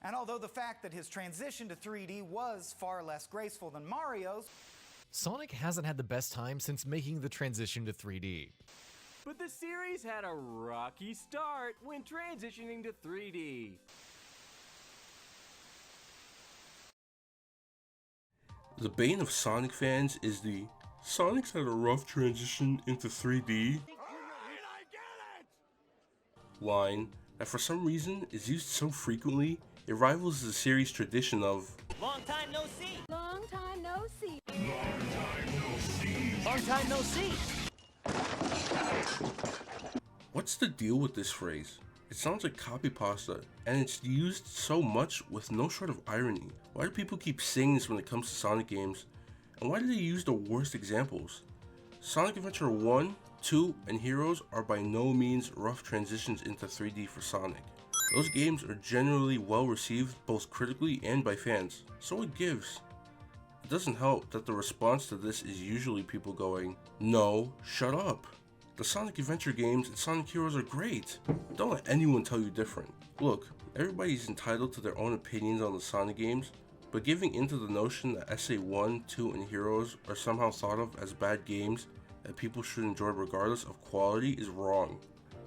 And although the fact that his transition to 3D was far less graceful than Mario's, Sonic hasn't had the best time since making the transition to 3D. But the series had a rocky start when transitioning to 3D. The bane of Sonic fans is the Sonic's had a rough transition into 3D line that for some reason is used so frequently it rivals the series' tradition of Long time no see. Long time no see. Long time no see. What's the deal with this phrase? It sounds like copy pasta, and it's used so much with no shred of irony. Why do people keep saying this when it comes to Sonic games? And why do they use the worst examples? Sonic Adventure 1, 2, and Heroes are by no means rough transitions into 3D for Sonic. Those games are generally well received both critically and by fans, so it gives. It doesn't help that the response to this is usually people going, "No, shut up. The Sonic Adventure games and Sonic Heroes are great. Don't let anyone tell you different." Look, everybody's entitled to their own opinions on the Sonic games, but giving into the notion that SA1, 2, and Heroes are somehow thought of as bad games that people should enjoy regardless of quality is wrong.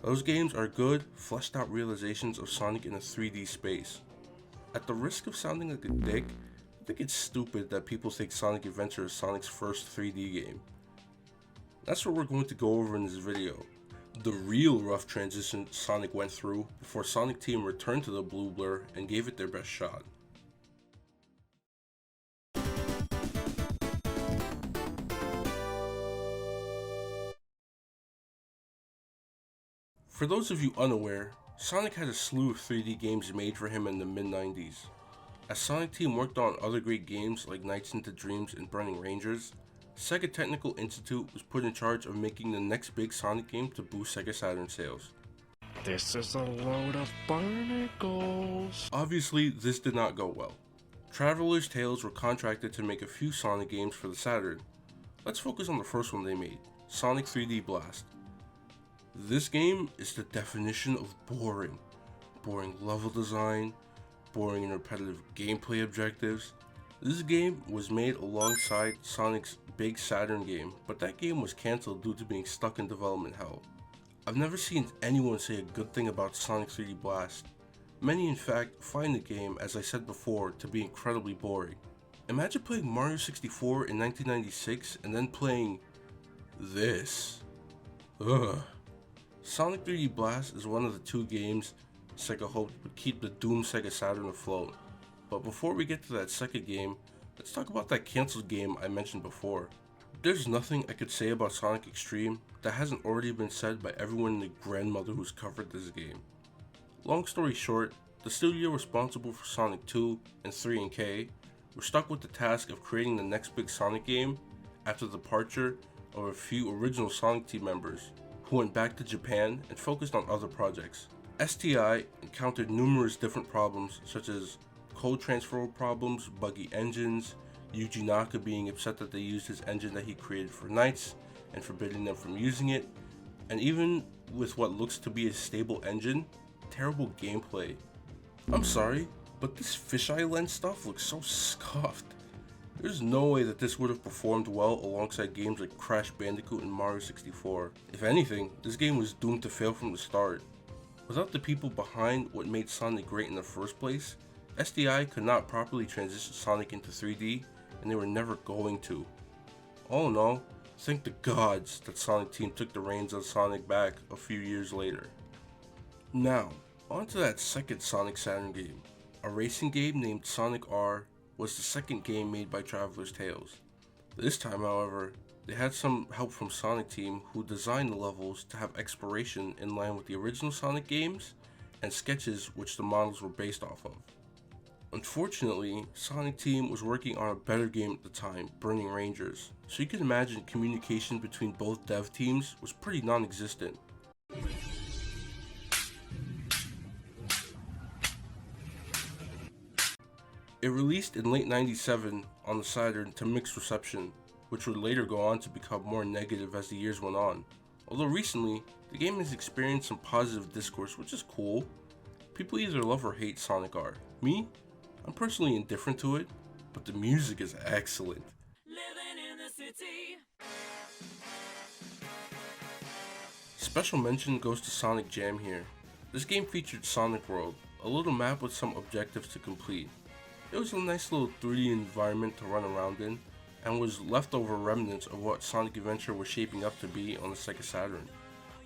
Those games are good, fleshed out realizations of Sonic in a 3D space. At the risk of sounding like a dick, I think it's stupid that people think Sonic Adventure is Sonic's first 3D game. That's what we're going to go over in this video. The real rough transition Sonic went through before Sonic Team returned to the Blue Blur and gave it their best shot. For those of you unaware, Sonic had a slew of 3D games made for him in the mid-90s. As Sonic Team worked on other great games like Nights into Dreams and Burning Rangers, Sega Technical Institute was put in charge of making the next big Sonic game to boost Sega Saturn sales. This is a load of barnacles. Obviously, this did not go well. Traveler's Tales were contracted to make a few Sonic games for the Saturn. Let's focus on the first one they made, Sonic 3D Blast. This game is the definition of boring. Boring level design, boring and repetitive gameplay objectives. This game was made alongside Sonic's big Saturn game, but that game was cancelled due to being stuck in development hell. I've never seen anyone say a good thing about Sonic 3D Blast. Many in fact find the game, as I said before, to be incredibly boring. Imagine playing Mario 64 in 1996 and then playing this. Ugh. Sonic 3D Blast is one of the two games Sega hoped would keep the doomed Sega Saturn afloat. But before we get to that second game, let's talk about that cancelled game I mentioned before. There's nothing I could say about Sonic X-treme that hasn't already been said by everyone and their grandmother who's covered this game. Long story short, the studio responsible for Sonic 2 and 3 and K were stuck with the task of creating the next big Sonic game after the departure of a few original Sonic team members who went back to Japan and focused on other projects. STI encountered numerous different problems such as code transfer problems, buggy engines, Yuji Naka being upset that they used his engine that he created for Knights and forbidding them from using it, and even with what looks to be a stable engine, terrible gameplay. I'm sorry, but this fisheye lens stuff looks so scuffed. There's no way that this would have performed well alongside games like Crash Bandicoot and Mario 64. If anything, this game was doomed to fail from the start. Without the people behind what made Sonic great in the first place, SDI could not properly transition Sonic into 3D, and they were never going to. All in all, thank the gods that Sonic Team took the reins on Sonic back a few years later. Now, on to that second Sonic Saturn game. A racing game named Sonic R was the second game made by Traveler's Tales. This time, however, they had some help from Sonic Team, who designed the levels to have exploration in line with the original Sonic games and sketches which the models were based off of. Unfortunately, Sonic Team was working on a better game at the time, Burning Rangers, so you can imagine communication between both dev teams was pretty non-existent. It released in late '97 on the Saturn to mixed reception, which would later go on to become more negative as the years went on. Although recently, the game has experienced some positive discourse, which is cool. People either love or hate Sonic R. Me? I'm personally indifferent to it, but the music is excellent. Living in the city. Special mention goes to Sonic Jam here. This game featured Sonic World, a little map with some objectives to complete. It was a nice little 3D environment to run around in, and was leftover remnants of what Sonic Adventure was shaping up to be on the Sega Saturn.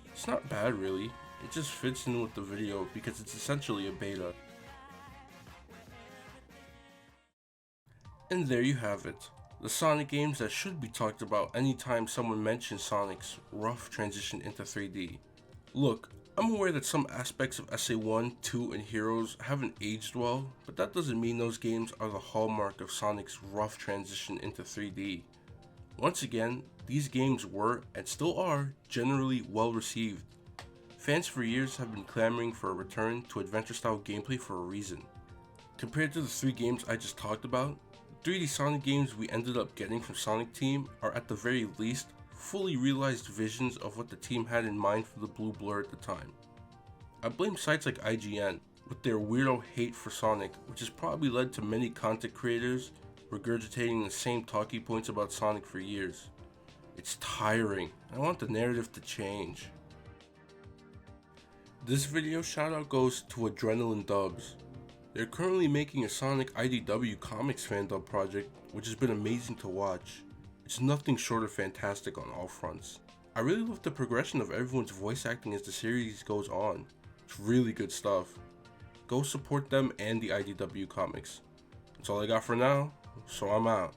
It's not bad really, it just fits in with the video because it's essentially a beta. And there you have it, the Sonic games that should be talked about anytime someone mentions Sonic's rough transition into 3D. Look, I'm aware that some aspects of SA1, 2, and Heroes haven't aged well, but that doesn't mean those games are the hallmark of Sonic's rough transition into 3D. Once again, these games were, and still are, generally well received. Fans for years have been clamoring for a return to adventure-style gameplay for a reason. Compared to the 3 games I just talked about, the 3D Sonic games we ended up getting from Sonic Team are at the very least fully realized visions of what the team had in mind for the Blue Blur at the time. I blame sites like IGN with their weirdo hate for Sonic, which has probably led to many content creators regurgitating the same talking points about Sonic for years. It's tiring. I want the narrative to change. This video shoutout goes to Adrenaline Dubs. They're currently making a Sonic IDW Comics fan dub project, which has been amazing to watch. It's nothing short of fantastic on all fronts. I really love the progression of everyone's voice acting as the series goes on. It's really good stuff. Go support them and the IDW comics. That's all I got for now, so I'm out.